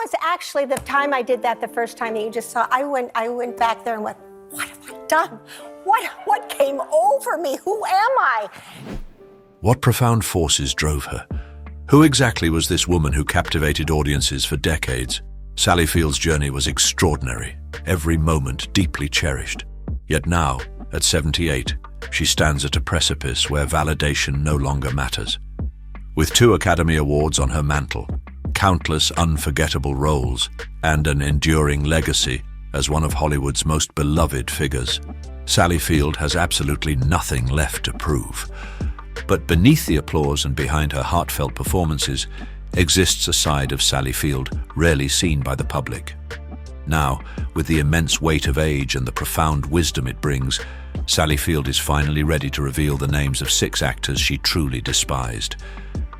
was actually the time I did that the first time that you just saw. I went back there and went, what have I done? What came over me? Who am I? What profound forces drove her? Who exactly was this woman who captivated audiences for decades? Sally Field's journey was extraordinary, every moment deeply cherished. Yet now, at 78, she stands at a precipice where validation no longer matters. With 2 Academy Awards on her mantle, countless unforgettable roles, and an enduring legacy as one of Hollywood's most beloved figures, Sally Field has absolutely nothing left to prove. But beneath the applause and behind her heartfelt performances exists a side of Sally Field rarely seen by the public. Now, with the immense weight of age and the profound wisdom it brings, Sally Field is finally ready to reveal the names of 6 actors she truly despised.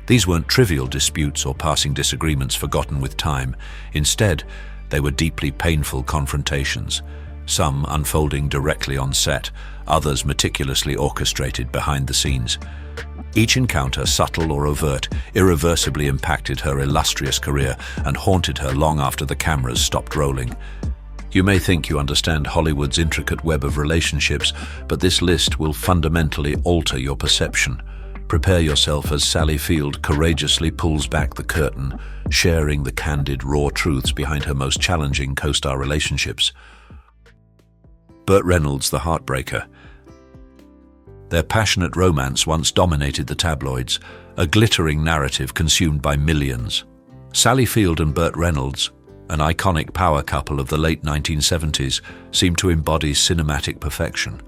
These weren't trivial disputes or passing disagreements forgotten with time. Instead, they were deeply painful confrontations, some unfolding directly on set, others meticulously orchestrated behind the scenes. Each encounter, subtle or overt, irreversibly impacted her illustrious career and haunted her long after the cameras stopped rolling. You may think you understand Hollywood's intricate web of relationships, but this list will fundamentally alter your perception. Prepare yourself as Sally Field courageously pulls back the curtain, sharing the candid, raw truths behind her most challenging co-star relationships. Burt Reynolds, the Heartbreaker. Their passionate romance once dominated the tabloids, a glittering narrative consumed by millions. Sally Field and Burt Reynolds, an iconic power couple of the late 1970s, seemed to embody cinematic perfection.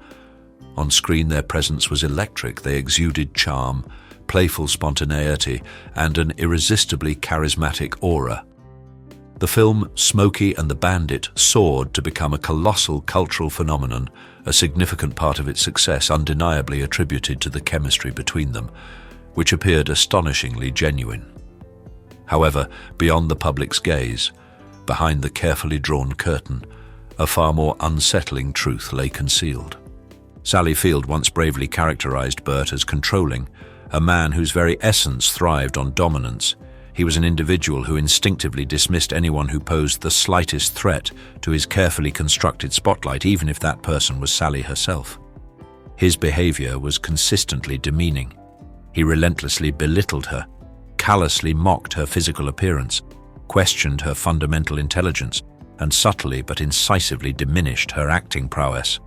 On screen, their presence was electric. They exuded charm, playful spontaneity, and an irresistibly charismatic aura. The film Smokey and the Bandit soared to become a colossal cultural phenomenon, a significant part of its success undeniably attributed to the chemistry between them, which appeared astonishingly genuine. However, beyond the public's gaze, behind the carefully drawn curtain, a far more unsettling truth lay concealed. Sally Field once bravely characterized Bert as controlling, a man whose very essence thrived on dominance. He was an individual who instinctively dismissed anyone who posed the slightest threat to his carefully constructed spotlight, even if that person was Sally herself. His behavior was consistently demeaning. He relentlessly belittled her, callously mocked her physical appearance, questioned her fundamental intelligence, and subtly but incisively diminished her acting prowess.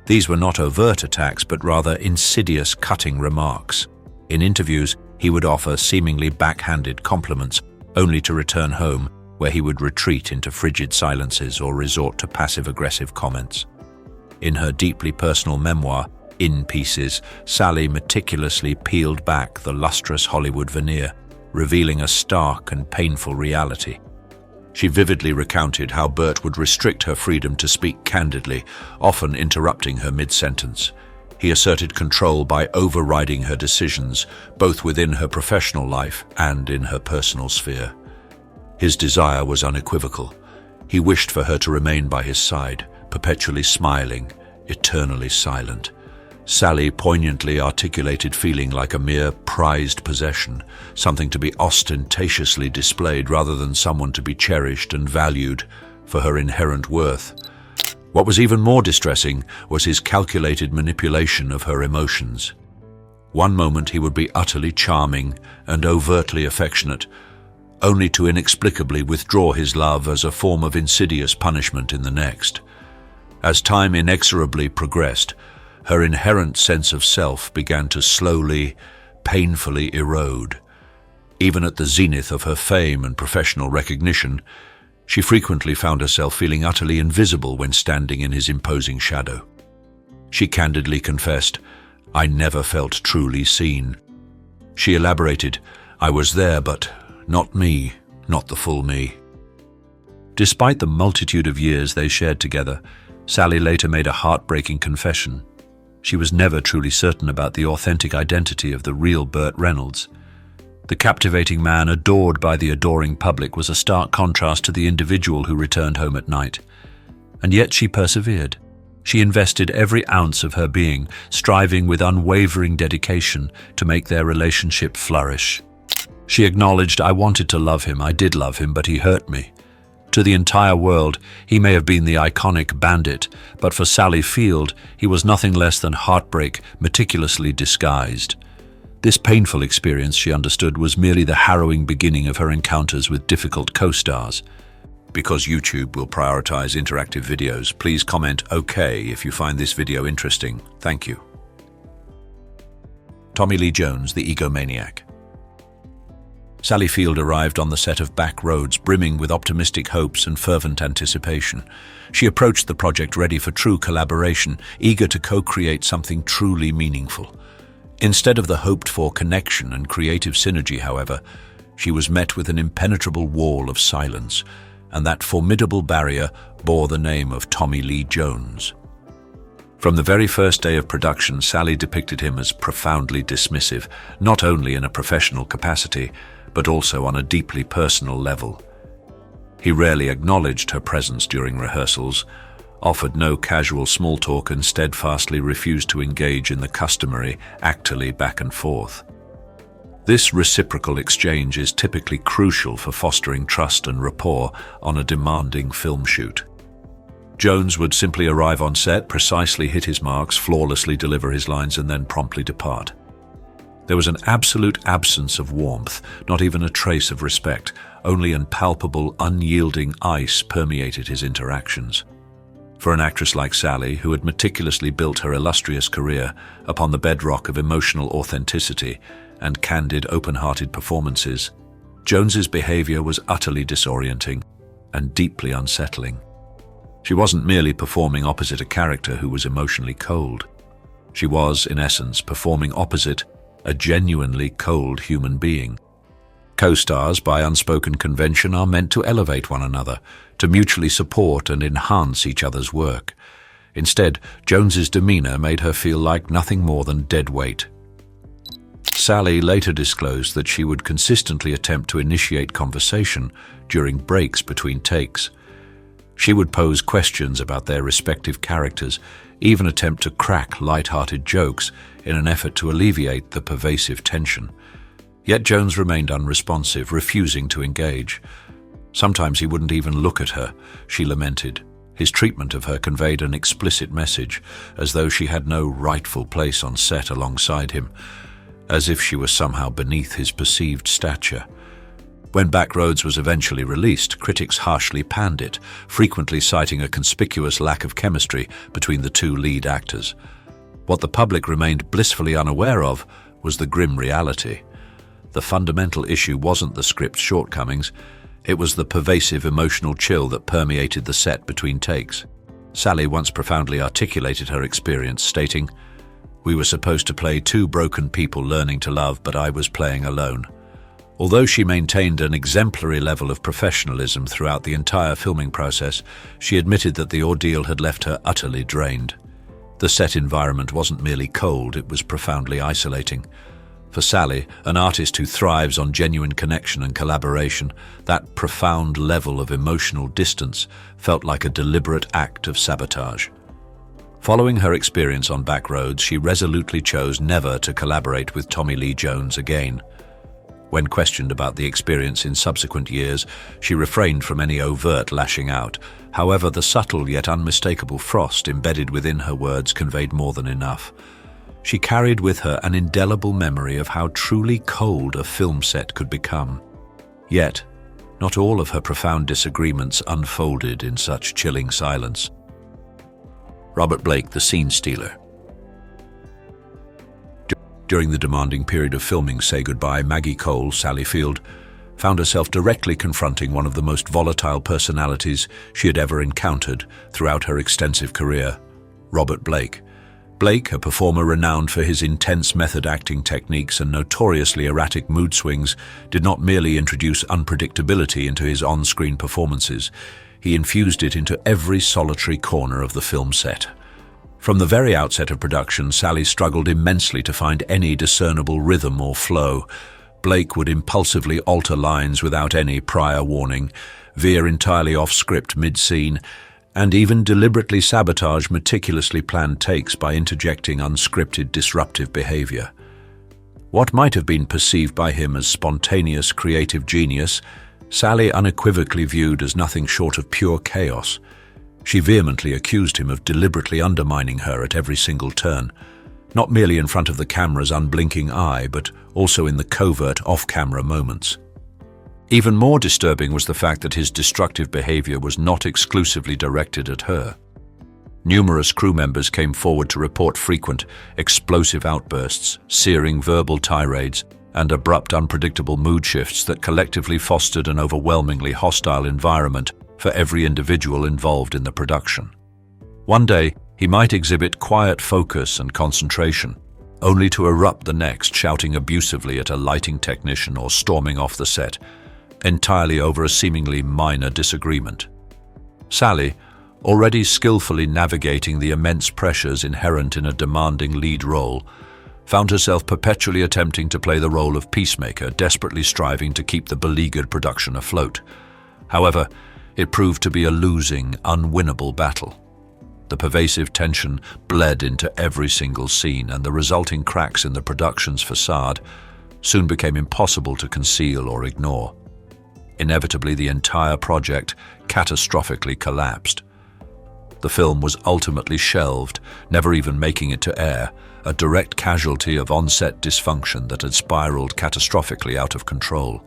These were not overt attacks, but rather insidious, cutting remarks. In interviews, he would offer seemingly backhanded compliments, only to return home, where he would retreat into frigid silences or resort to passive-aggressive comments. In her deeply personal memoir, In Pieces, Sally meticulously peeled back the lustrous Hollywood veneer, revealing a stark and painful reality. She vividly recounted how Bert would restrict her freedom to speak candidly, often interrupting her mid-sentence. He asserted control by overriding her decisions, both within her professional life and in her personal sphere. His desire was unequivocal. He wished for her to remain by his side, perpetually smiling, eternally silent. Sally poignantly articulated feeling like a mere prized possession, something to be ostentatiously displayed rather than someone to be cherished and valued for her inherent worth. What was even more distressing was his calculated manipulation of her emotions. One moment he would be utterly charming and overtly affectionate, only to inexplicably withdraw his love as a form of insidious punishment in the next. As time inexorably progressed, her inherent sense of self began to slowly, painfully erode. Even at the zenith of her fame and professional recognition, she frequently found herself feeling utterly invisible when standing in his imposing shadow. She candidly confessed, "I never felt truly seen." She elaborated, "I was there, but not me, not the full me." Despite the multitude of years they shared together, Sally later made a heartbreaking confession. She was never truly certain about the authentic identity of the real Burt Reynolds. The captivating man adored by the adoring public was a stark contrast to the individual who returned home at night. And yet she persevered. She invested every ounce of her being, striving with unwavering dedication to make their relationship flourish. She acknowledged, "I wanted to love him, I did love him, but he hurt me." To the entire world, he may have been the iconic bandit, but for Sally Field, he was nothing less than heartbreak, meticulously disguised. This painful experience, she understood, was merely the harrowing beginning of her encounters with difficult co-stars. Because YouTube will prioritize interactive videos, please comment "OK" if you find this video interesting. Thank you. Tommy Lee Jones, the egomaniac. Sally Field arrived on the set of Back Roads brimming with optimistic hopes and fervent anticipation. She approached the project ready for true collaboration, eager to co-create something truly meaningful. Instead of the hoped-for connection and creative synergy, however, she was met with an impenetrable wall of silence, and that formidable barrier bore the name of Tommy Lee Jones. From the very first day of production, Sally depicted him as profoundly dismissive, not only in a professional capacity, but also on a deeply personal level. He rarely acknowledged her presence during rehearsals, offered no casual small talk, and steadfastly refused to engage in the customary actorly back and forth. This reciprocal exchange is typically crucial for fostering trust and rapport on a demanding film shoot. Jones would simply arrive on set, precisely hit his marks, flawlessly deliver his lines, and then promptly depart. There was an absolute absence of warmth, not even a trace of respect. Only impalpable, unyielding ice permeated his interactions. For an actress like Sally, who had meticulously built her illustrious career upon the bedrock of emotional authenticity and candid, open-hearted performances, Jones's behavior was utterly disorienting and deeply unsettling. She wasn't merely performing opposite a character who was emotionally cold. She was, in essence, performing opposite a genuinely cold human being. Co-stars, by unspoken convention, are meant to elevate one another, to mutually support and enhance each other's work. Instead, Jones's demeanor made her feel like nothing more than dead weight. Sally later disclosed that she would consistently attempt to initiate conversation during breaks between takes. She would pose questions about their respective characters, even attempt to crack light-hearted jokes in an effort to alleviate the pervasive tension. Yet Jones remained unresponsive, refusing to engage. Sometimes he wouldn't even look at her, she lamented. His treatment of her conveyed an explicit message, as though she had no rightful place on set alongside him, as if she was somehow beneath his perceived stature. When Back Roads was eventually released, critics harshly panned it, frequently citing a conspicuous lack of chemistry between the two lead actors. What the public remained blissfully unaware of was the grim reality. The fundamental issue wasn't the script's shortcomings, it was the pervasive emotional chill that permeated the set between takes. Sally once profoundly articulated her experience, stating, "We were supposed to play two broken people learning to love, but I was playing alone." Although she maintained an exemplary level of professionalism throughout the entire filming process, she admitted that the ordeal had left her utterly drained. The set environment wasn't merely cold, it was profoundly isolating. For Sally, an artist who thrives on genuine connection and collaboration, that profound level of emotional distance felt like a deliberate act of sabotage. Following her experience on Back Roads, she resolutely chose never to collaborate with Tommy Lee Jones again. When questioned about the experience in subsequent years, she refrained from any overt lashing out. However, the subtle yet unmistakable frost embedded within her words conveyed more than enough. She carried with her an indelible memory of how truly cold a film set could become. Yet, not all of her profound disagreements unfolded in such chilling silence. Robert Blake, the scene stealer. During the demanding period of filming Say Goodbye, Maggie Cole, Sally Field, found herself directly confronting one of the most volatile personalities she had ever encountered throughout her extensive career, Robert Blake. Blake, a performer renowned for his intense method acting techniques and notoriously erratic mood swings, did not merely introduce unpredictability into his on-screen performances, he infused it into every solitary corner of the film set. From the very outset of production, Sally struggled immensely to find any discernible rhythm or flow. Blake would impulsively alter lines without any prior warning, veer entirely off script mid-scene, and even deliberately sabotage meticulously planned takes by interjecting unscripted, disruptive behavior. What might have been perceived by him as spontaneous creative genius, Sally unequivocally viewed as nothing short of pure chaos. She vehemently accused him of deliberately undermining her at every single turn, not merely in front of the camera's unblinking eye, but also in the covert off-camera moments. Even more disturbing was the fact that his destructive behavior was not exclusively directed at her. Numerous crew members came forward to report frequent, explosive outbursts, searing verbal tirades, and abrupt, unpredictable mood shifts that collectively fostered an overwhelmingly hostile environment for every individual involved in the production. One day, he might exhibit quiet focus and concentration, only to erupt the next, shouting abusively at a lighting technician or storming off the set, entirely over a seemingly minor disagreement. Sally, already skillfully navigating the immense pressures inherent in a demanding lead role, found herself perpetually attempting to play the role of peacemaker, desperately striving to keep the beleaguered production afloat. However, it proved to be a losing, unwinnable battle. The pervasive tension bled into every single scene, and the resulting cracks in the production's facade soon became impossible to conceal or ignore. Inevitably, the entire project catastrophically collapsed. The film was ultimately shelved, never even making it to air, a direct casualty of on-set dysfunction that had spiraled catastrophically out of control.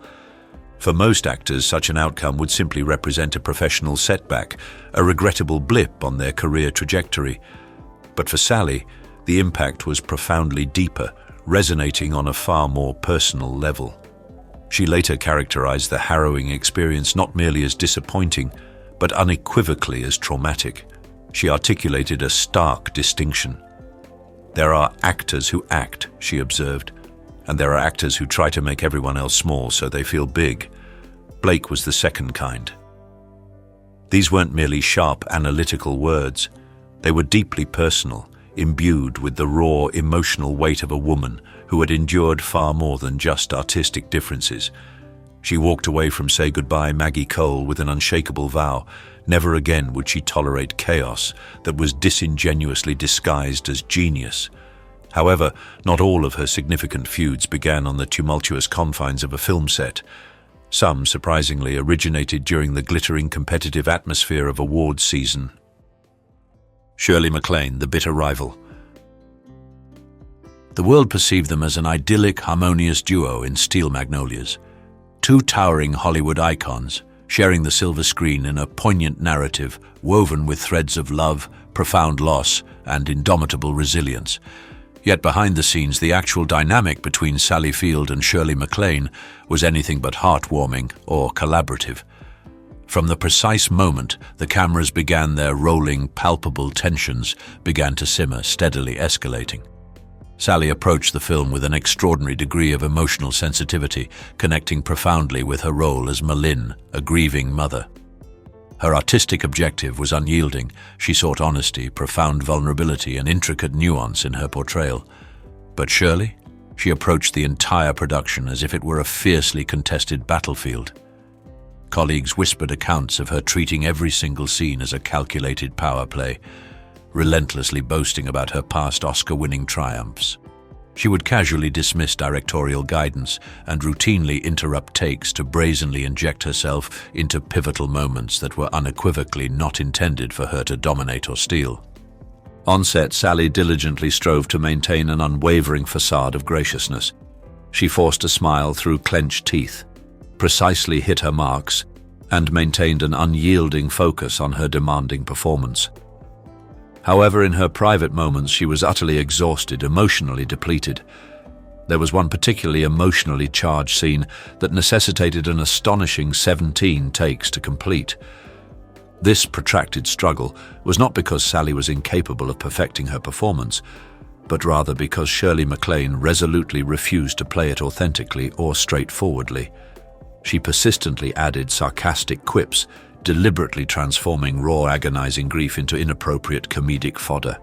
For most actors, such an outcome would simply represent a professional setback, a regrettable blip on their career trajectory. But for Sally, the impact was profoundly deeper, resonating on a far more personal level. She later characterized the harrowing experience not merely as disappointing, but unequivocally as traumatic. She articulated a stark distinction. "There are actors who act," she observed, "and there are actors who try to make everyone else small so they feel big. Blake was the second kind." These weren't merely sharp, analytical words. They were deeply personal, imbued with the raw, emotional weight of a woman who had endured far more than just artistic differences. She walked away from Say Goodbye, Maggie Cole with an unshakable vow. Never again would she tolerate chaos that was disingenuously disguised as genius. However, not all of her significant feuds began on the tumultuous confines of a film set. Some, surprisingly, originated during the glittering competitive atmosphere of awards season. Shirley Mlan, the bitter rival. The world perceived them as an idyllic, harmonious duo in Steel Magnolias. Two towering Hollywood icons, sharing the silver screen in a poignant narrative woven with threads of love, profound loss, and indomitable resilience. Yet behind the scenes, the actual dynamic between Sally Field and Shirley Mlan was anything but heartwarming or collaborative. From the precise moment the cameras began their rolling, palpable tensions began to simmer, steadily escalating. Sally approached the film with an extraordinary degree of emotional sensitivity, connecting profoundly with her role as Malin, a grieving mother. Her artistic objective was unyielding. She sought honesty, profound vulnerability, and intricate nuance in her portrayal. But Shirley? She approached the entire production as if it were a fiercely contested battlefield. Colleagues whispered accounts of her treating every single scene as a calculated power play, relentlessly boasting about her past Oscar-winning triumphs. She would casually dismiss directorial guidance and routinely interrupt takes to brazenly inject herself into pivotal moments that were unequivocally not intended for her to dominate or steal. On set, Sally diligently strove to maintain an unwavering facade of graciousness. She forced a smile through clenched teeth, precisely hit her marks, and maintained an unyielding focus on her demanding performance. However, in her private moments, she was utterly exhausted, emotionally depleted. There was one particularly emotionally charged scene that necessitated an astonishing 17 takes to complete. This protracted struggle was not because Sally was incapable of perfecting her performance, but rather because Shirley Mlan resolutely refused to play it authentically or straightforwardly. She persistently added sarcastic quips, deliberately transforming raw, agonizing grief into inappropriate comedic fodder.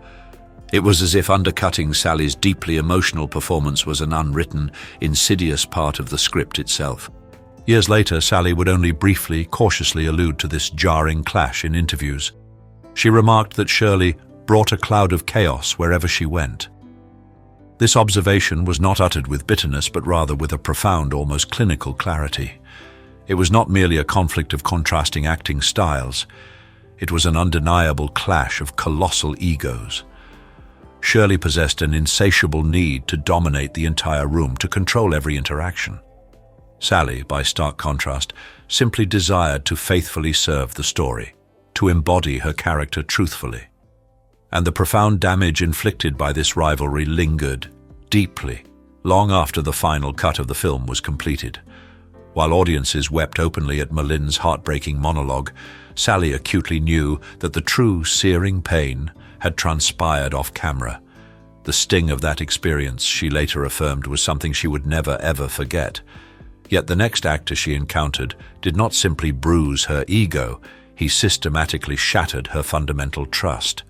It was as if undercutting Sally's deeply emotional performance was an unwritten, insidious part of the script itself. Years later, Sally would only briefly, cautiously allude to this jarring clash in interviews. She remarked that Shirley brought a cloud of chaos wherever she went. This observation was not uttered with bitterness, but rather with a profound, almost clinical clarity. It was not merely a conflict of contrasting acting styles. It was an undeniable clash of colossal egos. Shirley possessed an insatiable need to dominate the entire room, to control every interaction. Sally, by stark contrast, simply desired to faithfully serve the story, to embody her character truthfully. And the profound damage inflicted by this rivalry lingered deeply, long after the final cut of the film was completed. While audiences wept openly at Mlan's heartbreaking monologue, Sally acutely knew that the true searing pain had transpired off camera. The sting of that experience, she later affirmed, was something she would never ever forget. Yet the next actor she encountered did not simply bruise her ego, he systematically shattered her fundamental trust.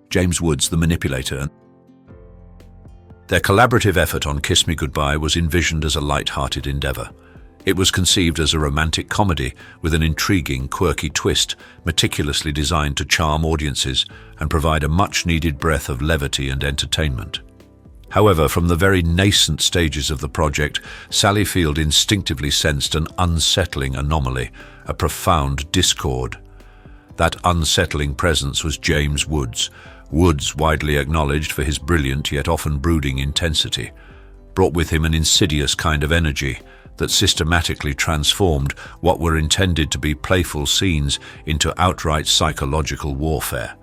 James Woods, the manipulator. Their collaborative effort on Kiss Me Goodbye was envisioned as a light-hearted endeavor. It was conceived as a romantic comedy with an intriguing, quirky twist, meticulously designed to charm audiences and provide a much-needed breath of levity and entertainment. However, from the very nascent stages of the project, Sally Field instinctively sensed an unsettling anomaly, a profound discord. That unsettling presence was James Woods. Woods, widely acknowledged for his brilliant yet often brooding intensity, brought with him an insidious kind of energy that systematically transformed what were intended to be playful scenes into outright psychological warfare.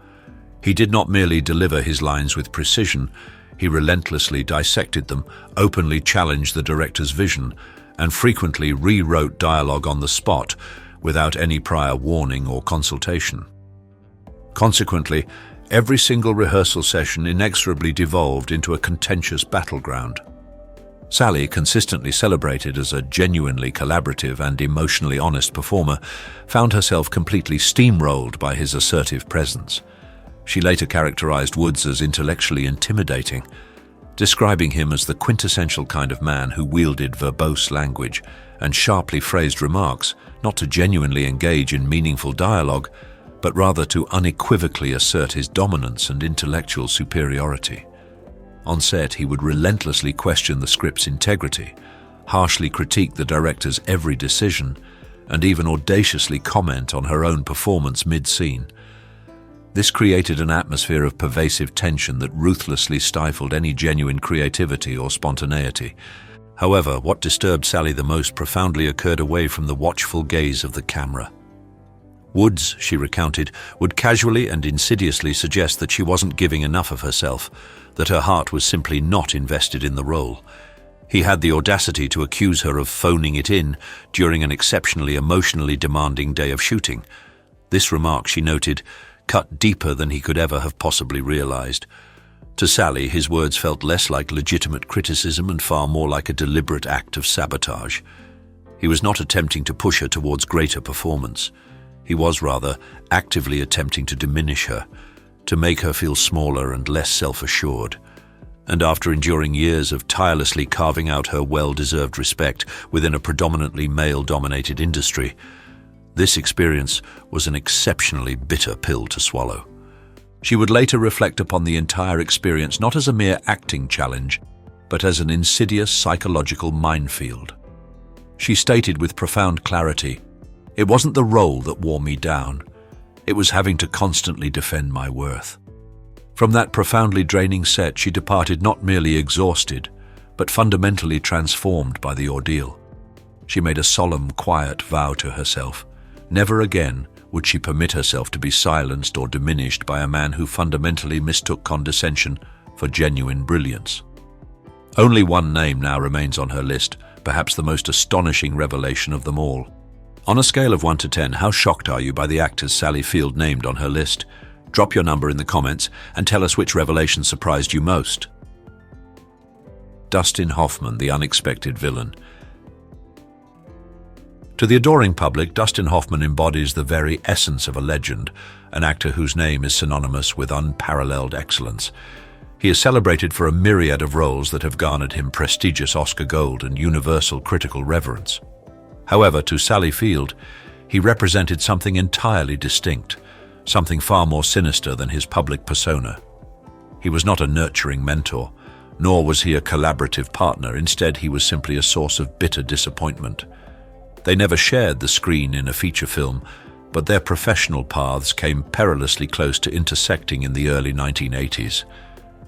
He did not merely deliver his lines with precision, he relentlessly dissected them, openly challenged the director's vision, and frequently rewrote dialogue on the spot without any prior warning or consultation. Consequently, every single rehearsal session inexorably devolved into a contentious battleground. Sally, consistently celebrated as a genuinely collaborative and emotionally honest performer, found herself completely steamrolled by his assertive presence. She later characterized Woods as intellectually intimidating, describing him as the quintessential kind of man who wielded verbose language and sharply phrased remarks, not to genuinely engage in meaningful dialogue, but rather to unequivocally assert his dominance and intellectual superiority. On set, he would relentlessly question the script's integrity, harshly critique the director's every decision, and even audaciously comment on her own performance mid-scene. This created an atmosphere of pervasive tension that ruthlessly stifled any genuine creativity or spontaneity. However, what disturbed Sally the most profoundly occurred away from the watchful gaze of the camera. Woods, she recounted, would casually and insidiously suggest that she wasn't giving enough of herself, that her heart was simply not invested in the role. He had the audacity to accuse her of phoning it in during an exceptionally emotionally demanding day of shooting. This remark, she noted, cut deeper than he could ever have possibly realized. To Sally, his words felt less like legitimate criticism and far more like a deliberate act of sabotage. He was not attempting to push her towards greater performance. He was, rather, actively attempting to diminish her, to make her feel smaller and less self-assured. And after enduring years of tirelessly carving out her well-deserved respect within a predominantly male-dominated industry, this experience was an exceptionally bitter pill to swallow. She would later reflect upon the entire experience not as a mere acting challenge, but as an insidious psychological minefield. She stated with profound clarity, "It wasn't the role that wore me down. It was having to constantly defend my worth." From that profoundly draining set, she departed not merely exhausted, but fundamentally transformed by the ordeal. She made a solemn, quiet vow to herself. Never again would she permit herself to be silenced or diminished by a man who fundamentally mistook condescension for genuine brilliance. Only one name now remains on her list, perhaps the most astonishing revelation of them all. On a scale of 1 to 10, how shocked are you by the actors Sally Field named on her list? Drop your number in the comments and tell us which revelation surprised you most. Dustin Hoffman, the unexpected villain. To the adoring public, Dustin Hoffman embodies the very essence of a legend, an actor whose name is synonymous with unparalleled excellence. He is celebrated for a myriad of roles that have garnered him prestigious Oscar Gold and universal critical reverence. However, to Sally Field, he represented something entirely distinct, something far more sinister than his public persona. He was not a nurturing mentor, Nor was he a collaborative partner. Instead, he was simply a source of bitter disappointment. They never shared the screen in a feature film, but their professional paths came perilously close to intersecting in the early 1980s.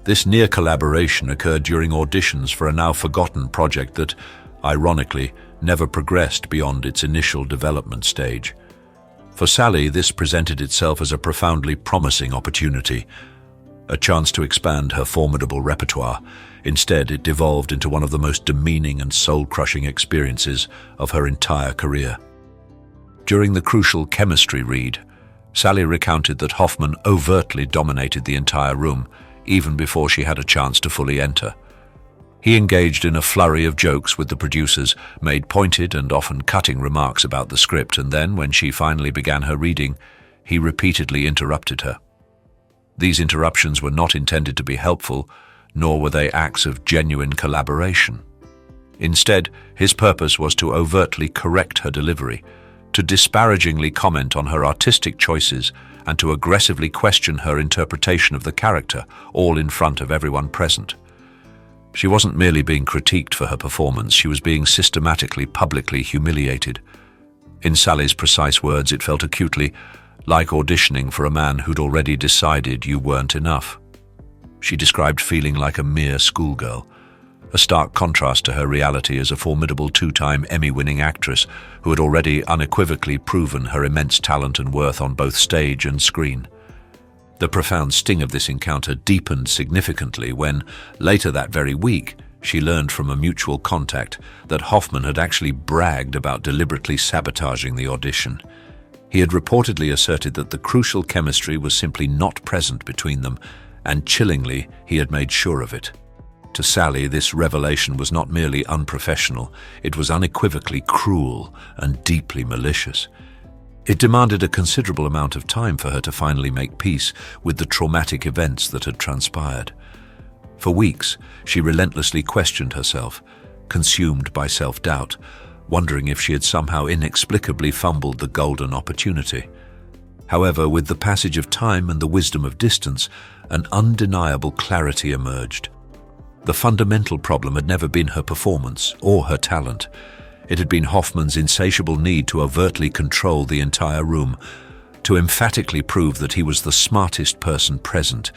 This near collaboration occurred during auditions for a now forgotten project that, ironically, never progressed beyond its initial development stage. For Sally, this presented itself as a profoundly promising opportunity, a chance to expand her formidable repertoire. Instead, it devolved into one of the most demeaning and soul-crushing experiences of her entire career. During the crucial chemistry read, Sally recounted that Hoffman overtly dominated the entire room, even before she had a chance to fully enter. He engaged in a flurry of jokes with the producers, made pointed and often cutting remarks about the script, and then, when she finally began her reading, he repeatedly interrupted her. These interruptions were not intended to be helpful, nor were they acts of genuine collaboration. Instead, his purpose was to overtly correct her delivery, to disparagingly comment on her artistic choices, and to aggressively question her interpretation of the character, all in front of everyone present. She wasn't merely being critiqued for her performance, she was being systematically, publicly humiliated. In Sally's precise words, it felt acutely like auditioning for a man who'd already decided you weren't enough. She described feeling like a mere schoolgirl, a stark contrast to her reality as a formidable two-time Emmy-winning actress who had already unequivocally proven her immense talent and worth on both stage and screen. The profound sting of this encounter deepened significantly when, later that very week, she learned from a mutual contact that Hoffman had actually bragged about deliberately sabotaging the audition. He had reportedly asserted that the crucial chemistry was simply not present between them, and chillingly, he had made sure of it. To Sally, this revelation was not merely unprofessional, it was unequivocally cruel and deeply malicious. It demanded a considerable amount of time for her to finally make peace with the traumatic events that had transpired. For weeks, she relentlessly questioned herself, consumed by self-doubt, wondering if she had somehow inexplicably fumbled the golden opportunity. However, with the passage of time and the wisdom of distance, an undeniable clarity emerged. The fundamental problem had never been her performance or her talent. It had been Hoffman's insatiable need to overtly control the entire room, to emphatically prove that he was the smartest person present,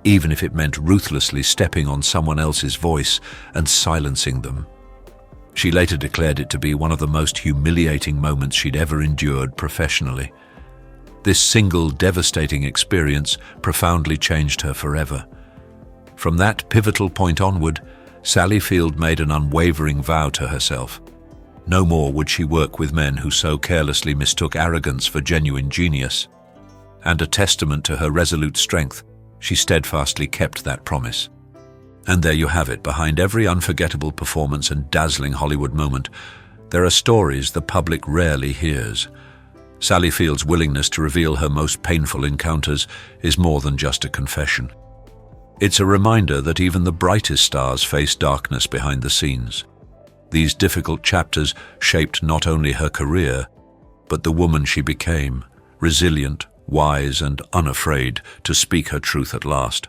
even if it meant ruthlessly stepping on someone else's voice and silencing them. She later declared it to be one of the most humiliating moments she'd ever endured professionally. This single devastating experience profoundly changed her forever. From that pivotal point onward, Sally Field made an unwavering vow to herself. No more would she work with men who so carelessly mistook arrogance for genuine genius. And a testament to her resolute strength, she steadfastly kept that promise. And there you have it. Behind every unforgettable performance and dazzling Hollywood moment, there are stories the public rarely hears. Sally Field's willingness to reveal her most painful encounters is more than just a confession. It's a reminder that even the brightest stars face darkness behind the scenes. These difficult chapters shaped not only her career, but the woman she became, resilient, wise, and unafraid to speak her truth at last.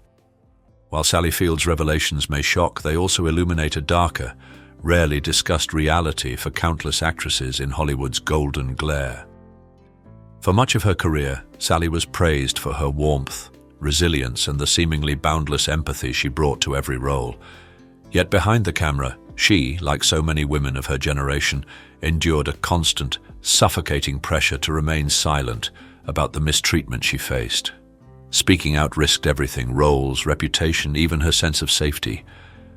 While Sally Field's revelations may shock, they also illuminate a darker, rarely discussed reality for countless actresses in Hollywood's golden glare. For much of her career, Sally was praised for her warmth, resilience, and the seemingly boundless empathy she brought to every role. Yet behind the camera, she, like so many women of her generation, endured a constant, suffocating pressure to remain silent about the mistreatment she faced. Speaking out risked everything: roles, reputation, even her sense of safety.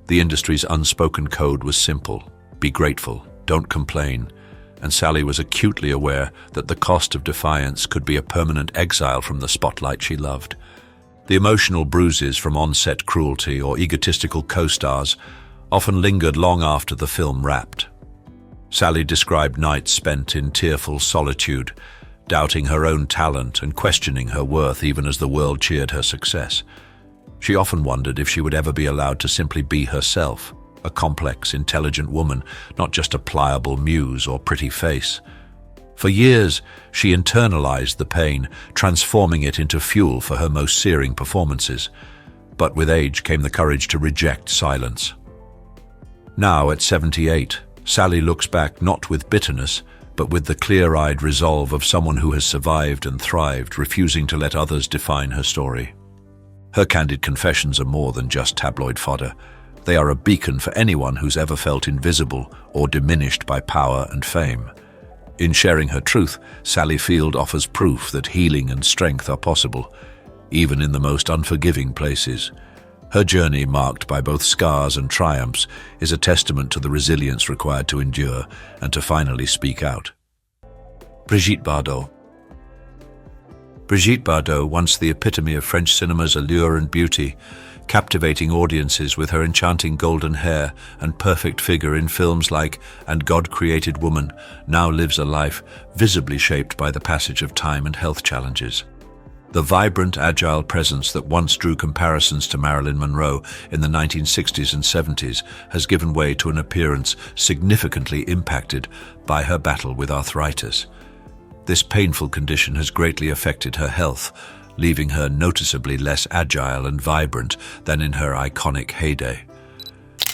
The industry's unspoken code was simple: be grateful, don't complain. And Sally was acutely aware that the cost of defiance could be a permanent exile from the spotlight she loved. The emotional bruises from on-set cruelty or egotistical co-stars often lingered long after the film wrapped. Sally described nights spent in tearful solitude, doubting her own talent and questioning her worth even as the world cheered her success. She often wondered if she would ever be allowed to simply be herself, a complex, intelligent woman, not just a pliable muse or pretty face. For years, she internalized the pain, transforming it into fuel for her most searing performances. but with age came the courage to reject silence. Now, at 78, Sally looks back not with bitterness, but with the clear-eyed resolve of someone who has survived and thrived, refusing to let others define her story. Her candid confessions are more than just tabloid fodder. They are a beacon for anyone who's ever felt invisible or diminished by power and fame. In sharing her truth, Sally Field offers proof that healing and strength are possible, even in the most unforgiving places. Her journey, marked by both scars and triumphs, is a testament to the resilience required to endure and to finally speak out. Brigitte Bardot. Brigitte Bardot, once the epitome of French cinema's allure and beauty, captivating audiences with her enchanting golden hair and perfect figure in films like And God Created Woman, now lives a life visibly shaped by the passage of time and health challenges. The vibrant, agile presence that once drew comparisons to Marilyn Monroe in the 1960s and 70s has given way to an appearance significantly impacted by her battle with arthritis. This painful condition has greatly affected her health, leaving her noticeably less agile and vibrant than in her iconic heyday.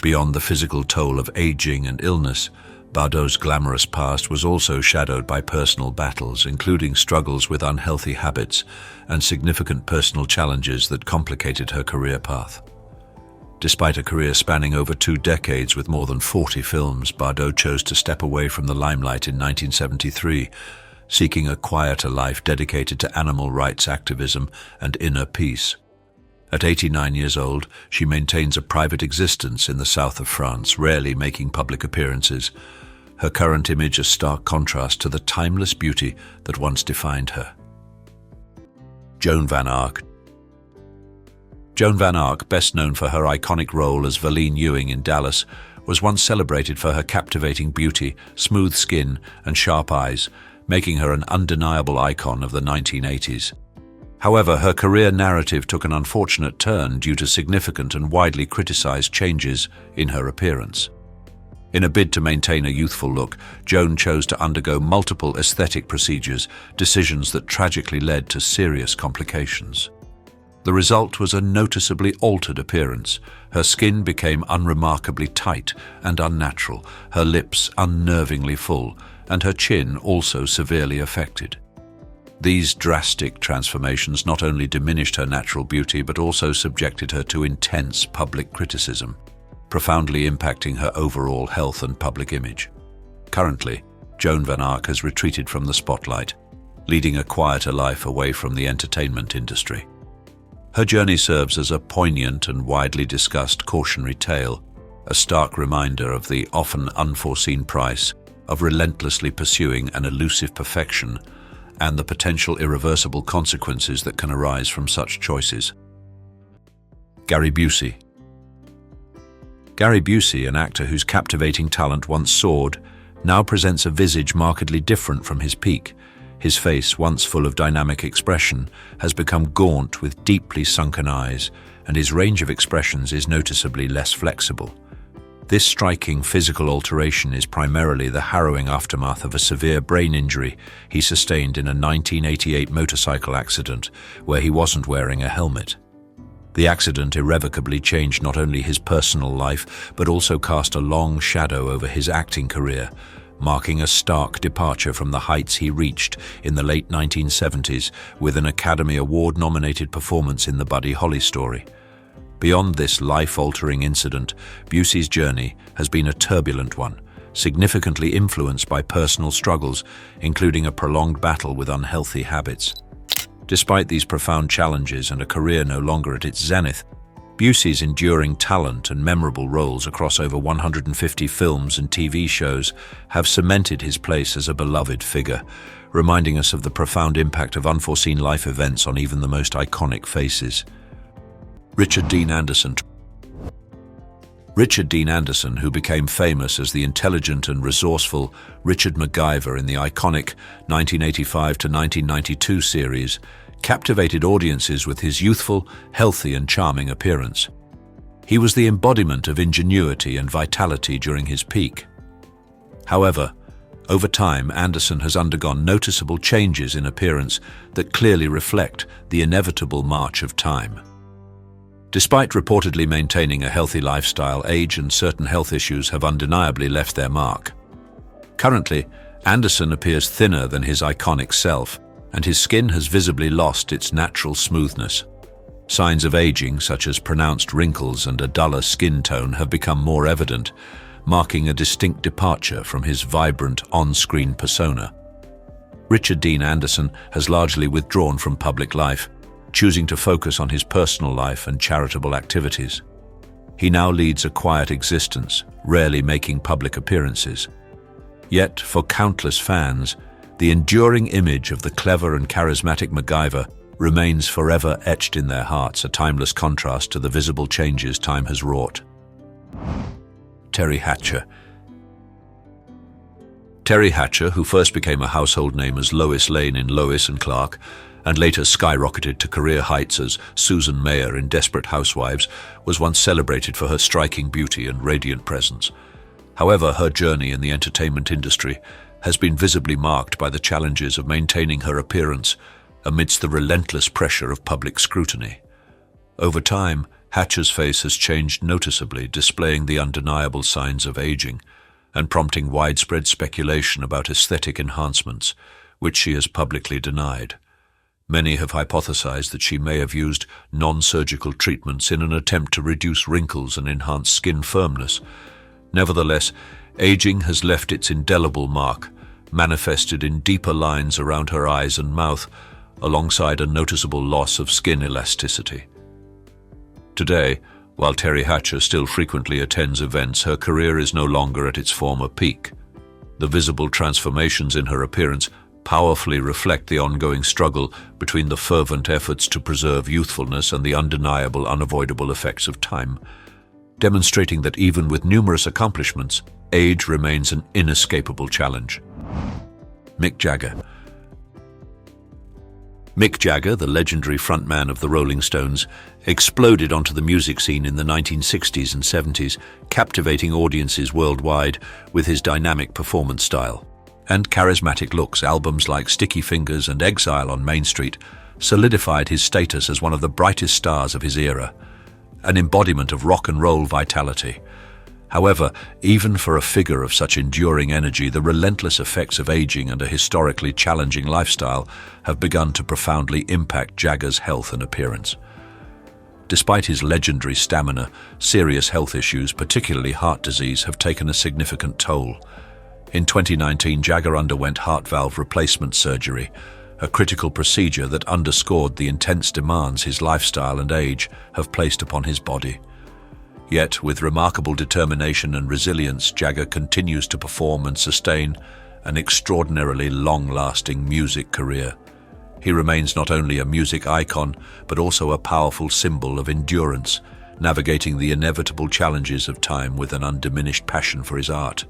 Beyond the physical toll of aging and illness, Bardot's glamorous past was also shadowed by personal battles, including struggles with unhealthy habits and significant personal challenges that complicated her career path. Despite a career spanning over 2 decades with more than 40 films, Bardot chose to step away from the limelight in 1973, seeking a quieter life dedicated to animal rights activism and inner peace. At 89 years old, she maintains a private existence in the south of France, rarely making public appearances. Her current image a stark contrast to the timeless beauty that once defined her. Joan Van Ark. Joan Van Ark, best known for her iconic role as Verlene Ewing in Dallas, was once celebrated for her captivating beauty, smooth skin, and sharp eyes, making her an undeniable icon of the 1980s. However, her career narrative took an unfortunate turn due to significant and widely criticized changes in her appearance. In a bid to maintain a youthful look, Joan chose to undergo multiple aesthetic procedures, decisions that tragically led to serious complications. The result was a noticeably altered appearance. Her skin became unremarkably tight and unnatural, her lips unnervingly full, and her chin also severely affected. These drastic transformations not only diminished her natural beauty but also subjected her to intense public criticism, profoundly impacting her overall health and public image. Currently, Joan Van Ark has retreated from the spotlight, leading a quieter life away from the entertainment industry. Her journey serves as a poignant and widely discussed cautionary tale, a stark reminder of the often unforeseen price of relentlessly pursuing an elusive perfection and the potential irreversible consequences that can arise from such choices. Gary Buucy. Gary Buucy, an actor whose captivating talent once soared, now presents a visage markedly different from his peak. His face, once full of dynamic expression, has become gaunt with deeply sunken eyes, and his range of expressions is noticeably less flexible. This striking physical alteration is primarily the harrowing aftermath of a severe brain injury he sustained in a 1988 motorcycle accident where he wasn't wearing a helmet. The accident irrevocably changed not only his personal life, but also cast a long shadow over his acting career, marking a stark departure from the heights he reached in the late 1970s with an Academy Award-nominated performance in the Buddy Holly story. Beyond this life-altering incident, Buucy's journey has been a turbulent one, significantly influenced by personal struggles, including a prolonged battle with unhealthy habits. Despite these profound challenges and a career no longer at its zenith, Buucy's enduring talent and memorable roles across over 150 films and TV shows have cemented his place as a beloved figure, reminding us of the profound impact of unforeseen life events on even the most iconic faces. Richard Dean Anderson. Richard Dean Anderson, who became famous as the intelligent and resourceful Richard MacGyver in the iconic 1985 to 1992 series, captivated audiences with his youthful, healthy and charming appearance. He was the embodiment of ingenuity and vitality during his peak. However, over time, Anderson has undergone noticeable changes in appearance that clearly reflect the inevitable march of time. Despite reportedly maintaining a healthy lifestyle, age and certain health issues have undeniably left their mark. Currently, Anderson appears thinner than his iconic self, and his skin has visibly lost its natural smoothness. Signs of aging, such as pronounced wrinkles and a duller skin tone, have become more evident, marking a distinct departure from his vibrant on-screen persona. Richard Dean Anderson has largely withdrawn from public life, choosing to focus on his personal life and charitable activities. He now leads a quiet existence, rarely making public appearances. Yet, for countless fans, the enduring image of the clever and charismatic MacGyver remains forever etched in their hearts, a timeless contrast to the visible changes time has wrought. Terry Hatcher. Terry Hatcher, who first became a household name as Lois Lane in Lois and Clark, and later skyrocketed to career heights as Susan Mayer in Desperate Housewives, was once celebrated for her striking beauty and radiant presence. However, her journey in the entertainment industry has been visibly marked by the challenges of maintaining her appearance amidst the relentless pressure of public scrutiny. Over time, Hatcher's face has changed noticeably, displaying the undeniable signs of aging and prompting widespread speculation about aesthetic enhancements, which she has publicly denied. Many have hypothesized that she may have used non-surgical treatments in an attempt to reduce wrinkles and enhance skin firmness. Nevertheless, aging has left its indelible mark, manifested in deeper lines around her eyes and mouth, alongside a noticeable loss of skin elasticity. Today, while Terry Hatcher still frequently attends events, her career is no longer at its former peak. The visible transformations in her appearance powerfully reflect the ongoing struggle between the fervent efforts to preserve youthfulness and the undeniable, unavoidable effects of time, demonstrating that even with numerous accomplishments, age remains an inescapable challenge. Mick Jagger. Mick Jagger, the legendary frontman of the Rolling Stones, exploded onto the music scene in the 1960s and 70s, captivating audiences worldwide with his dynamic performance style and charismatic looks. Albums like Sticky Fingers and Exile on Main Street solidified his status as one of the brightest stars of his era, an embodiment of rock and roll vitality. However, even for a figure of such enduring energy, the relentless effects of aging and a historically challenging lifestyle have begun to profoundly impact Jagger's health and appearance. Despite his legendary stamina, serious health issues, particularly heart disease, have taken a significant toll. In 2019, Jagger underwent heart valve replacement surgery, a critical procedure that underscored the intense demands his lifestyle and age have placed upon his body. Yet, with remarkable determination and resilience, Jagger continues to perform and sustain an extraordinarily long-lasting music career. He remains not only a music icon, but also a powerful symbol of endurance, navigating the inevitable challenges of time with an undiminished passion for his art,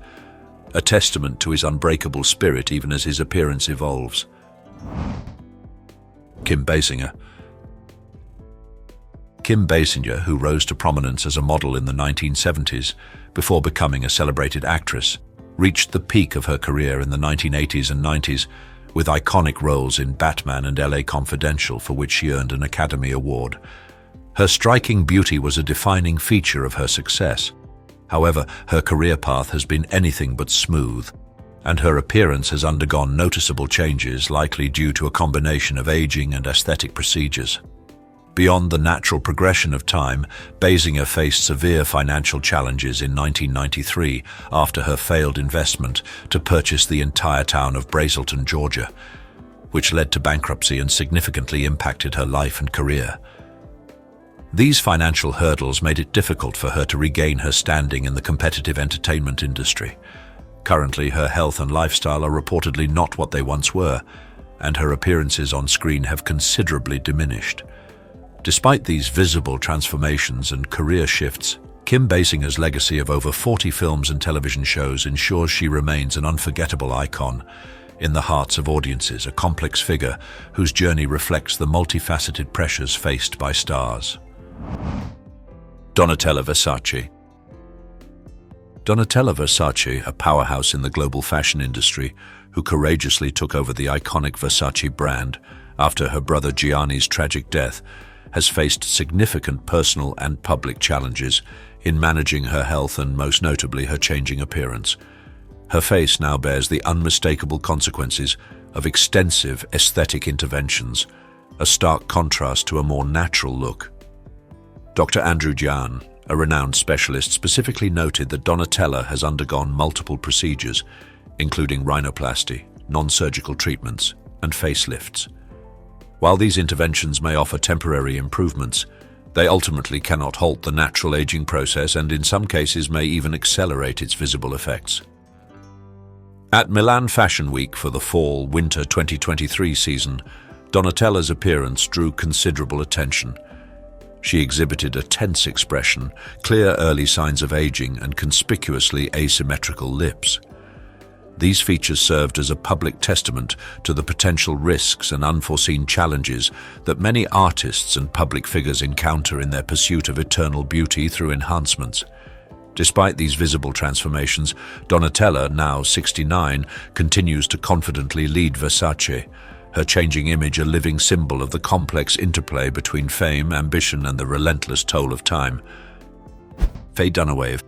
a testament to his unbreakable spirit even as his appearance evolves. Kim Basinger. Kim Basinger, who rose to prominence as a model in the 1970s before becoming a celebrated actress, reached the peak of her career in the 1980s and 90s with iconic roles in Batman and LA Confidential, for which she earned an Academy Award. Her striking beauty was a defining feature of her success. However, her career path has been anything but smooth, and her appearance has undergone noticeable changes, likely due to a combination of aging and aesthetic procedures. Beyond the natural progression of time, Basinger faced severe financial challenges in 1993 after her failed investment to purchase the entire town of Brazelton, Georgia, which led to bankruptcy and significantly impacted her life and career. These financial hurdles made it difficult for her to regain her standing in the competitive entertainment industry. Currently, her health and lifestyle are reportedly not what they once were, and her appearances on screen have considerably diminished. Despite these visible transformations and career shifts, Kim Basinger's legacy of over 40 films and television shows ensures she remains an unforgettable icon in the hearts of audiences, a complex figure whose journey reflects the multifaceted pressures faced by stars. Donatella Versace. Donatella Versace, a powerhouse in the global fashion industry, who courageously took over the iconic Versace brand after her brother Gianni's tragic death, has faced significant personal and public challenges in managing her health and most notably her changing appearance. Her face now bears the unmistakable consequences of extensive aesthetic interventions, a stark contrast to a more natural look. Dr. Andrew Jahn, a renowned specialist, specifically noted that Donatella has undergone multiple procedures, including rhinoplasty, non-surgical treatments, and facelifts. While these interventions may offer temporary improvements, they ultimately cannot halt the natural aging process and in some cases may even accelerate its visible effects. At Milan Fashion Week for the Fall-Winter 2023 season, Donatella's appearance drew considerable attention. She exhibited a tense expression, clear early signs of aging, and conspicuously asymmetrical lips. These features served as a public testament to the potential risks and unforeseen challenges that many artists and public figures encounter in their pursuit of eternal beauty through enhancements. Despite these visible transformations, Donatella, now 69, continues to confidently lead Versace, her changing image a living symbol of the complex interplay between fame, ambition, and the relentless toll of time. Fay Dunaway,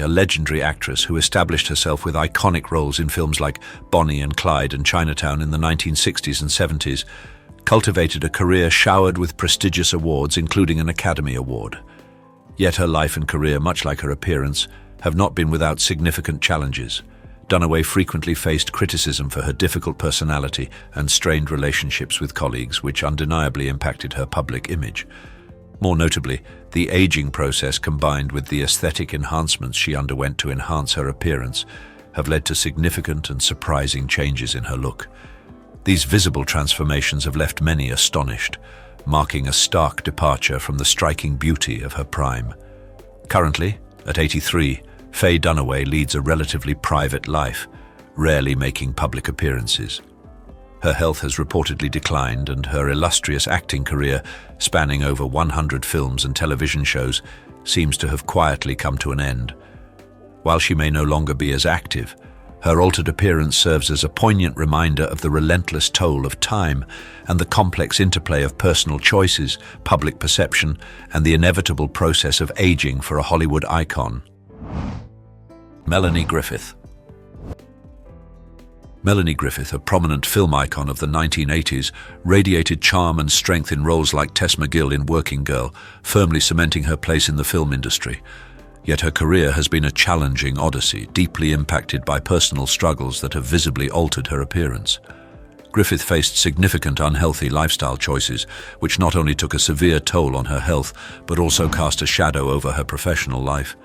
a legendary actress who established herself with iconic roles in films like Bonnie and Clyde and Chinatown in the 1960s and 70s, cultivated a career showered with prestigious awards, including an Academy Award. Yet her life and career, much like her appearance, have not been without significant challenges. Dunaway frequently faced criticism for her difficult personality and strained relationships with colleagues, which undeniably impacted her public image. More notably, the aging process combined with the aesthetic enhancements she underwent to enhance her appearance have led to significant and surprising changes in her look. These visible transformations have left many astonished, marking a stark departure from the striking beauty of her prime. Currently, at 83, Fay Dunaway leads a relatively private life, rarely making public appearances. Her health has reportedly declined, and her illustrious acting career, spanning over 100 films and television shows, seems to have quietly come to an end. While she may no longer be as active, her altered appearance serves as a poignant reminder of the relentless toll of time and the complex interplay of personal choices, public perception, and the inevitable process of aging for a Hollywood icon. Melanie Griffith. Melanie Griffith, a prominent film icon of the 1980s, radiated charm and strength in roles like Tess McGill in Working Girl, firmly cementing her place in the film industry. Yet her career has been a challenging odyssey, deeply impacted by personal struggles that have visibly altered her appearance. Griffith faced significant unhealthy lifestyle choices, which not only took a severe toll on her health, but also cast a shadow over her professional life.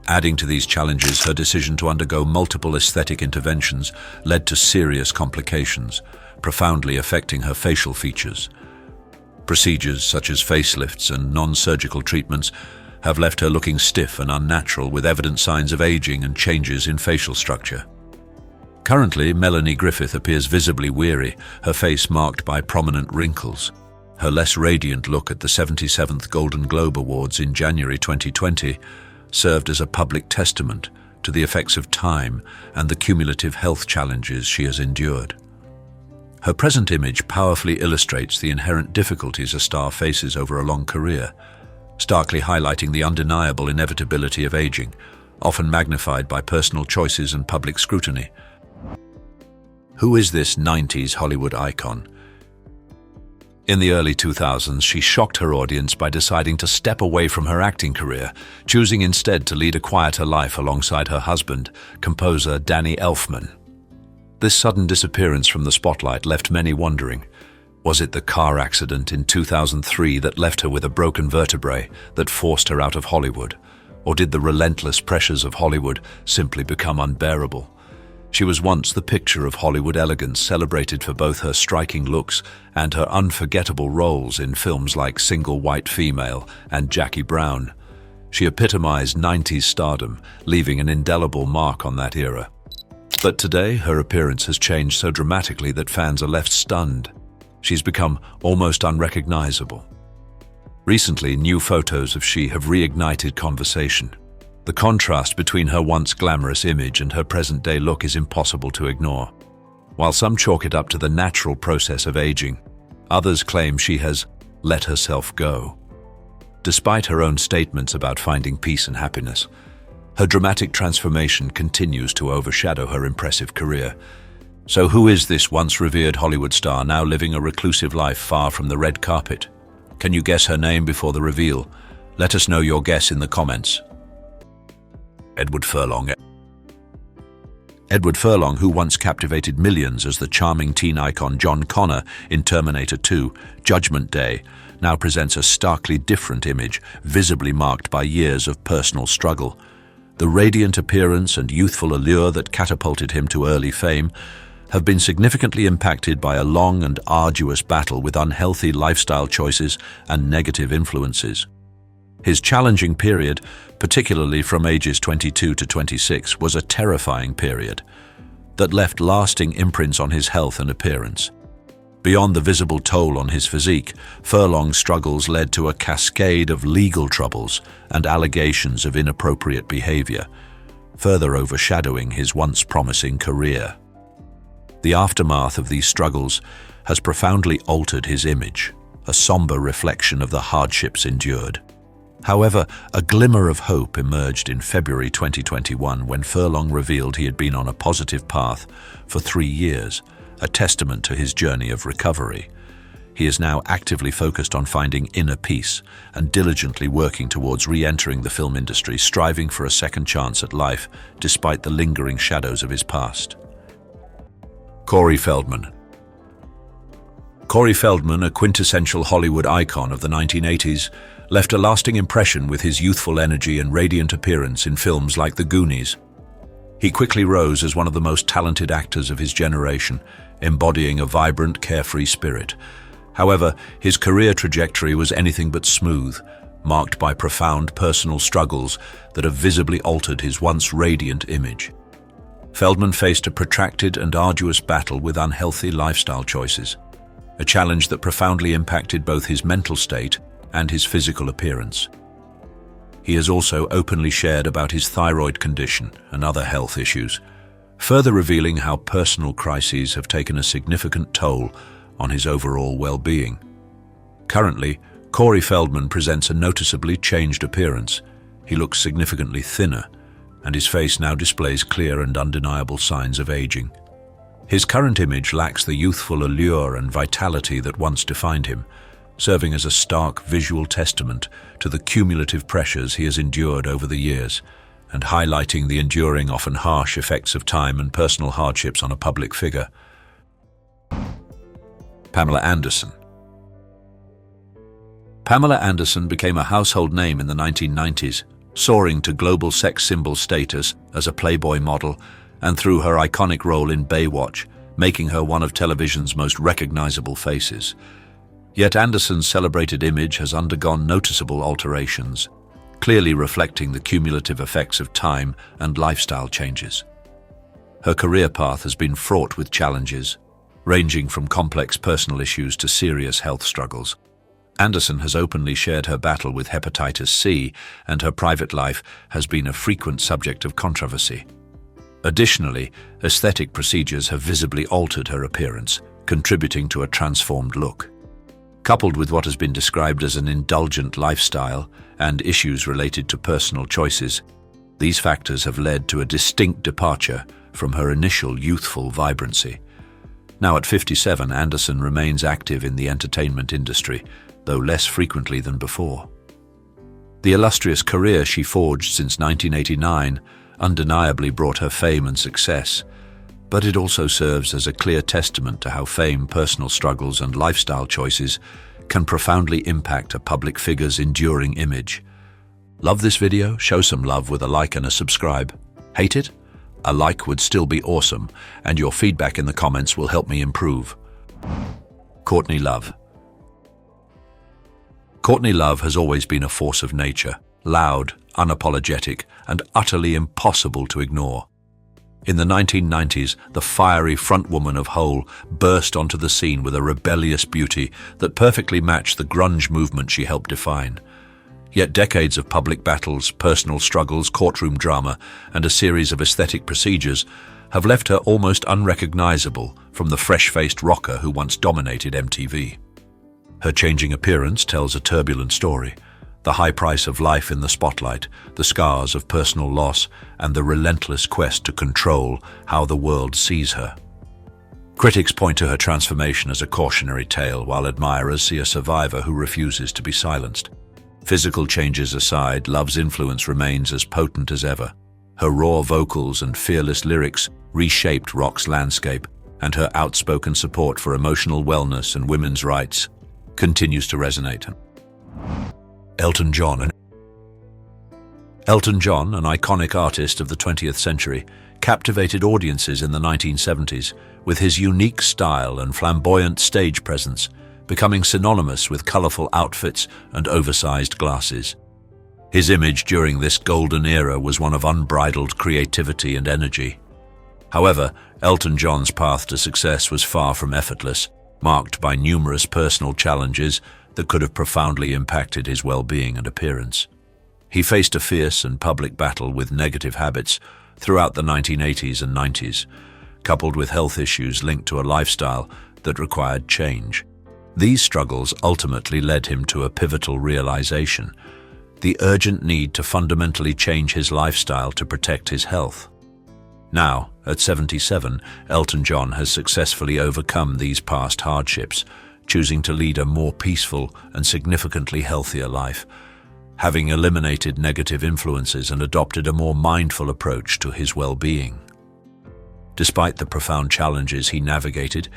Adding to these challenges, her decision to undergo multiple aesthetic interventions led to serious complications, profoundly affecting her facial features. Procedures such as facelifts and non-surgical treatments have left her looking stiff and unnatural, with evident signs of aging and changes in facial structure. Currently, Melanie Griffith appears visibly weary, her face marked by prominent wrinkles. Her less radiant look at the 77th Golden Globe Awards in January 2020 served as a public testament to the effects of time and the cumulative health challenges she has endured. Her present image powerfully illustrates the inherent difficulties a star faces over a long career, starkly highlighting the undeniable inevitability of aging, often magnified by personal choices and public scrutiny. Who is this 90s Hollywood icon? In the early 2000s, she shocked her audience by deciding to step away from her acting career, choosing instead to lead a quieter life alongside her husband, composer Danny Elfman. This sudden disappearance from the spotlight left many wondering. Was it the car accident in 2003 that left her with a broken vertebrae that forced her out of Hollywood? Or did the relentless pressures of Hollywood simply become unbearable? She was once the picture of Hollywood elegance, celebrated for both her striking looks and her unforgettable roles in films like Single White Female and Jackie Brown. She epitomized 90s stardom, leaving an indelible mark on that era. But today, her appearance has changed so dramatically that fans are left stunned. She's become almost unrecognizable. Recently, new photos of she have reignited conversation. The contrast between her once glamorous image and her present-day look is impossible to ignore. While some chalk it up to the natural process of aging, Others claim she has let herself go. Despite her own statements about finding peace and happiness, her dramatic transformation continues to overshadow her impressive career. So who is this once revered Hollywood star now living a reclusive life far from the red carpet? Can you guess her name before the reveal? Let us know your guess in the comments. Edward Furlong. Edward Furlong, who once captivated millions as the charming teen icon John Connor in Terminator 2: Judgment Day, now presents a starkly different image, visibly marked by years of personal struggle. The radiant appearance and youthful allure that catapulted him to early fame have been significantly impacted by a long and arduous battle with unhealthy lifestyle choices and negative influences. His challenging period, particularly from ages 22 to 26, was a terrifying period that left lasting imprints on his health and appearance. Beyond the visible toll on his physique, Furlong's struggles led to a cascade of legal troubles and allegations of inappropriate behavior, further overshadowing his once promising career. The aftermath of these struggles has profoundly altered his image, a somber reflection of the hardships endured. However, a glimmer of hope emerged in February 2021 when Furlong revealed he had been on a positive path for 3 years, a testament to his journey of recovery. He is now actively focused on finding inner peace and diligently working towards re-entering the film industry, striving for a second chance at life despite the lingering shadows of his past. Cory Feldman. Cory Feldman, a quintessential Hollywood icon of the 1980s, left a lasting impression with his youthful energy and radiant appearance in films like The Goonies. He quickly rose as one of the most talented actors of his generation, embodying a vibrant, carefree spirit. However, his career trajectory was anything but smooth, marked by profound personal struggles that have visibly altered his once radiant image. Feldman faced a protracted and arduous battle with unhealthy lifestyle choices, a challenge that profoundly impacted both his mental state and his physical appearance. He has also openly shared about his thyroid condition and other health issues, further revealing how personal crises have taken a significant toll on his overall well-being. Currently, Cory Feldman presents a noticeably changed appearance. He looks significantly thinner, and his face now displays clear and undeniable signs of aging. His current image lacks the youthful allure and vitality that once defined him, serving as a stark visual testament to the cumulative pressures he has endured over the years, and highlighting the enduring, often harsh effects of time and personal hardships on a public figure. Pamela Anderson. Pamela Anderson became a household name in the 1990s, soaring to global sex symbol status as a Playboy model and through her iconic role in Baywatch, making her one of television's most recognizable faces. Yet Anderson's celebrated image has undergone noticeable alterations, clearly reflecting the cumulative effects of time and lifestyle changes. Her career path has been fraught with challenges, ranging from complex personal issues to serious health struggles. Anderson has openly shared her battle with hepatitis C, and her private life has been a frequent subject of controversy. Additionally, aesthetic procedures have visibly altered her appearance, contributing to a transformed look. Coupled with what has been described as an indulgent lifestyle and issues related to personal choices, these factors have led to a distinct departure from her initial youthful vibrancy. Now at 57, Anderson remains active in the entertainment industry, though less frequently than before. The illustrious career she forged since 1989 undeniably brought her fame and success, but it also serves as a clear testament to how fame, personal struggles, and lifestyle choices can profoundly impact a public figure's enduring image. Love this video? Show some love with a like and a subscribe. Hate it? A like would still be awesome, and your feedback in the comments will help me improve. Courtney Love. Courtney Love has always been a force of nature, loud, unapologetic, and utterly impossible to ignore. In the 1990s, the fiery frontwoman of Hole burst onto the scene with a rebellious beauty that perfectly matched the grunge movement she helped define. Yet decades of public battles, personal struggles, courtroom drama, and a series of aesthetic procedures have left her almost unrecognizable from the fresh-faced rocker who once dominated MTV. Her changing appearance tells a turbulent story. The high price of life in the spotlight, the scars of personal loss, and the relentless quest to control how the world sees her. Critics point to her transformation as a cautionary tale, while admirers see a survivor who refuses to be silenced. Physical changes aside, Love's influence remains as potent as ever. Her raw vocals and fearless lyrics reshaped rock's landscape, and her outspoken support for emotional wellness and women's rights continues to resonate. Elton John, an iconic artist of the 20th century, captivated audiences in the 1970s with his unique style and flamboyant stage presence, becoming synonymous with colorful outfits and oversized glasses. His image during this golden era was one of unbridled creativity and energy. However, Elton John's path to success was far from effortless, marked by numerous personal challenges that could have profoundly impacted his well-being and appearance. He faced a fierce and public battle with negative habits throughout the 1980s and 90s, coupled with health issues linked to a lifestyle that required change. These struggles ultimately led him to a pivotal realization: the urgent need to fundamentally change his lifestyle to protect his health. Now, at 77, Elton John has successfully overcome these past hardships, choosing to lead a more peaceful and significantly healthier life, having eliminated negative influences and adopted a more mindful approach to his well-being. Despite the profound challenges he navigated,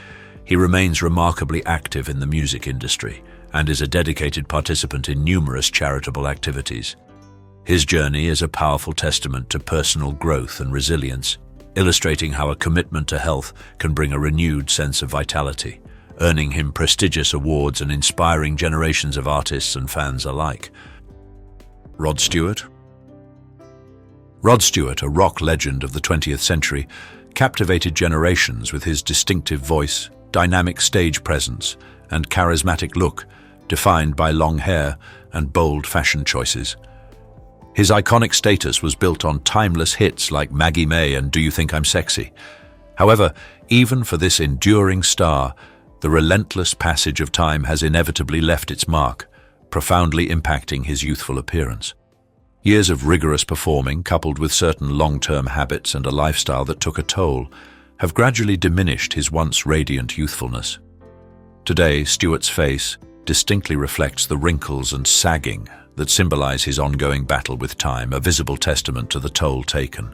he remains remarkably active in the music industry and is a dedicated participant in numerous charitable activities. His journey is a powerful testament to personal growth and resilience, illustrating how a commitment to health can bring a renewed sense of vitality, earning him prestigious awards and inspiring generations of artists and fans alike. Rod Stewart? Rod Stewart, a rock legend of the 20th century, captivated generations with his distinctive voice, dynamic stage presence, and charismatic look, defined by long hair and bold fashion choices. His iconic status was built on timeless hits like Maggie May and Do You Think I'm Sexy? However, even for this enduring star, the relentless passage of time has inevitably left its mark, profoundly impacting his youthful appearance. Years of rigorous performing, coupled with certain long-term habits and a lifestyle that took a toll, have gradually diminished his once radiant youthfulness. Today, Stewart's face distinctly reflects the wrinkles and sagging that symbolize his ongoing battle with time, a visible testament to the toll taken.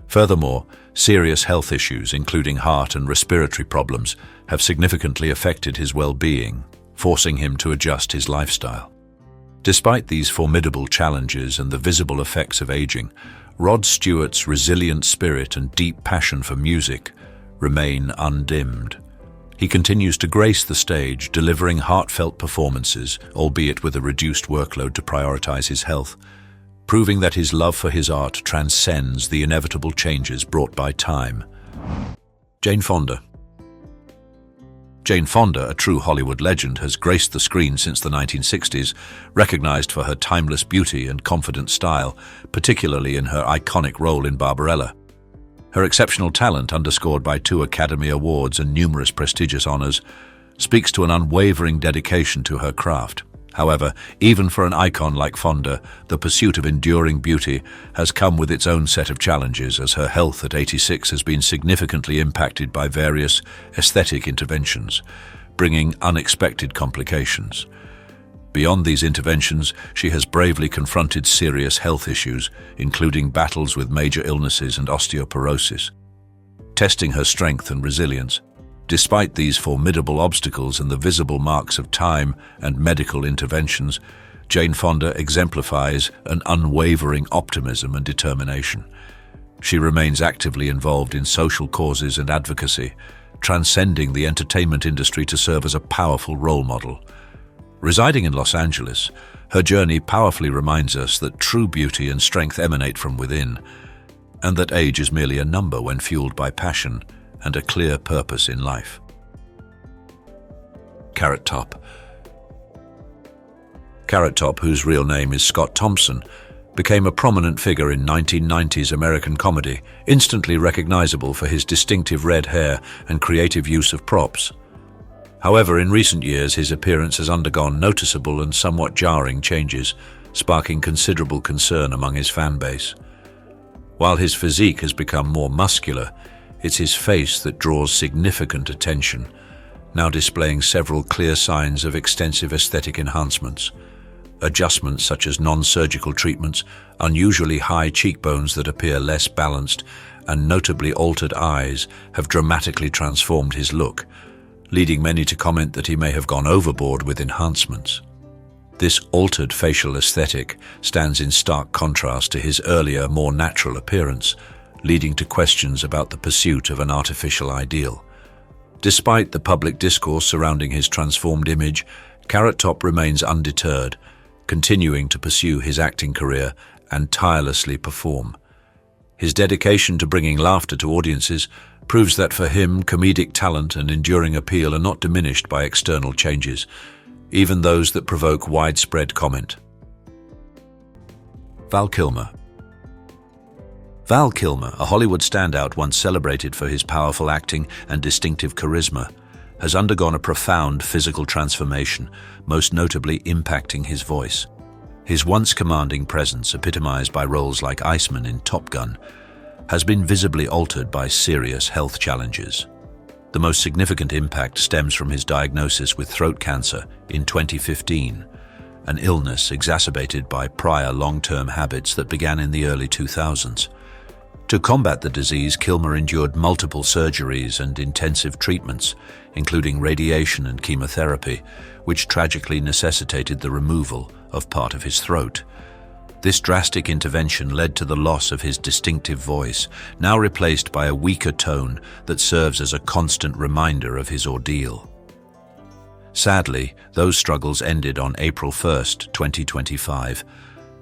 Furthermore, serious health issues, including heart and respiratory problems, have significantly affected his well-being, forcing him to adjust his lifestyle. Despite these formidable challenges and the visible effects of aging, Rod Stewart's resilient spirit and deep passion for music remain undimmed. He continues to grace the stage, delivering heartfelt performances, albeit with a reduced workload to prioritize his health, proving that his love for his art transcends the inevitable changes brought by time. Jane Fonda. Jane Fonda, a true Hollywood legend, has graced the screen since the 1960s, recognized for her timeless beauty and confident style, particularly in her iconic role in Barbarella. Her exceptional talent, underscored by 2 Academy Awards and numerous prestigious honors, speaks to an unwavering dedication to her craft. However, even for an icon like Fonda, the pursuit of enduring beauty has come with its own set of challenges, as her health at 86 has been significantly impacted by various aesthetic interventions, bringing unexpected complications. Beyond these interventions, she has bravely confronted serious health issues, including battles with major illnesses and osteoporosis, testing her strength and resilience. Despite these formidable obstacles and the visible marks of time and medical interventions, Jane Fonda exemplifies an unwavering optimism and determination. She remains actively involved in social causes and advocacy, transcending the entertainment industry to serve as a powerful role model. Residing in Los Angeles, her journey powerfully reminds us that true beauty and strength emanate from within, and that age is merely a number when fueled by passion and a clear purpose in life. Carrot Top. Carrot Top, whose real name is Scott Thompson, became a prominent figure in 1990s American comedy, instantly recognizable for his distinctive red hair and creative use of props. However, in recent years, his appearance has undergone noticeable and somewhat jarring changes, sparking considerable concern among his fan base. While his physique has become more muscular, it's his face that draws significant attention, now displaying several clear signs of extensive aesthetic enhancements. Adjustments such as non-surgical treatments, unusually high cheekbones that appear less balanced, and notably altered eyes have dramatically transformed his look, leading many to comment that he may have gone overboard with enhancements. This altered facial aesthetic stands in stark contrast to his earlier, more natural appearance, leading to questions about the pursuit of an artificial ideal. Despite the public discourse surrounding his transformed image, Carrot Top remains undeterred, continuing to pursue his acting career and tirelessly perform. His dedication to bringing laughter to audiences proves that for him, comedic talent and enduring appeal are not diminished by external changes, even those that provoke widespread comment. Val Kilmer. Val Kilmer, a Hollywood standout once celebrated for his powerful acting and distinctive charisma, has undergone a profound physical transformation, most notably impacting his voice. His once commanding presence, epitomized by roles like Iceman in Top Gun, has been visibly altered by serious health challenges. The most significant impact stems from his diagnosis with throat cancer in 2015, an illness exacerbated by prior long-term habits that began in the early 2000s. To combat the disease, Kilmer endured multiple surgeries and intensive treatments, including radiation and chemotherapy, which tragically necessitated the removal of part of his throat. This drastic intervention led to the loss of his distinctive voice, now replaced by a weaker tone that serves as a constant reminder of his ordeal. Sadly, those struggles ended on April 1st, 2025,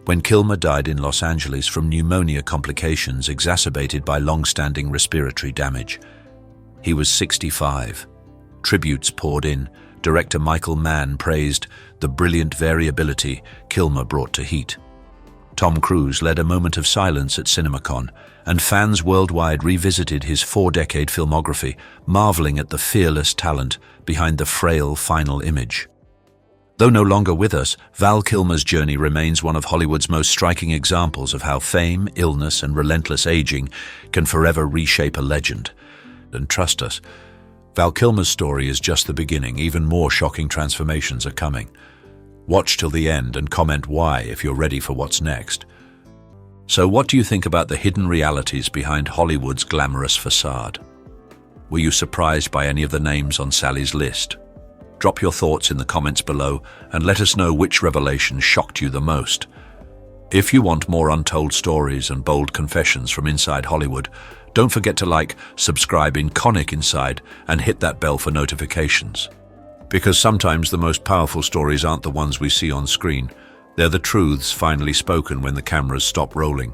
when Kilmer died in Los Angeles from pneumonia complications exacerbated by long-standing respiratory damage. He was 65. Tributes poured in. Director Michael Mann praised the brilliant variability Kilmer brought to Heat. Tom Cruise led a moment of silence at CinemaCon, and fans worldwide revisited his 4-decade filmography, marveling at the fearless talent behind the frail final image. Though no longer with us, Val Kilmer's journey remains one of Hollywood's most striking examples of how fame, illness, and relentless aging can forever reshape a legend. And trust us, Val Kilmer's story is just the beginning. Even more shocking transformations are coming. Watch till the end and comment why if you're ready for what's next. So what do you think about the hidden realities behind Hollywood's glamorous facade? Were you surprised by any of the names on Sally's list? Drop your thoughts in the comments below and let us know which revelation shocked you the most. If you want more untold stories and bold confessions from inside Hollywood, don't forget to like, subscribe Iconic and hit that bell for notifications. Because sometimes the most powerful stories aren't the ones we see on screen. They're the truths finally spoken when the cameras stop rolling.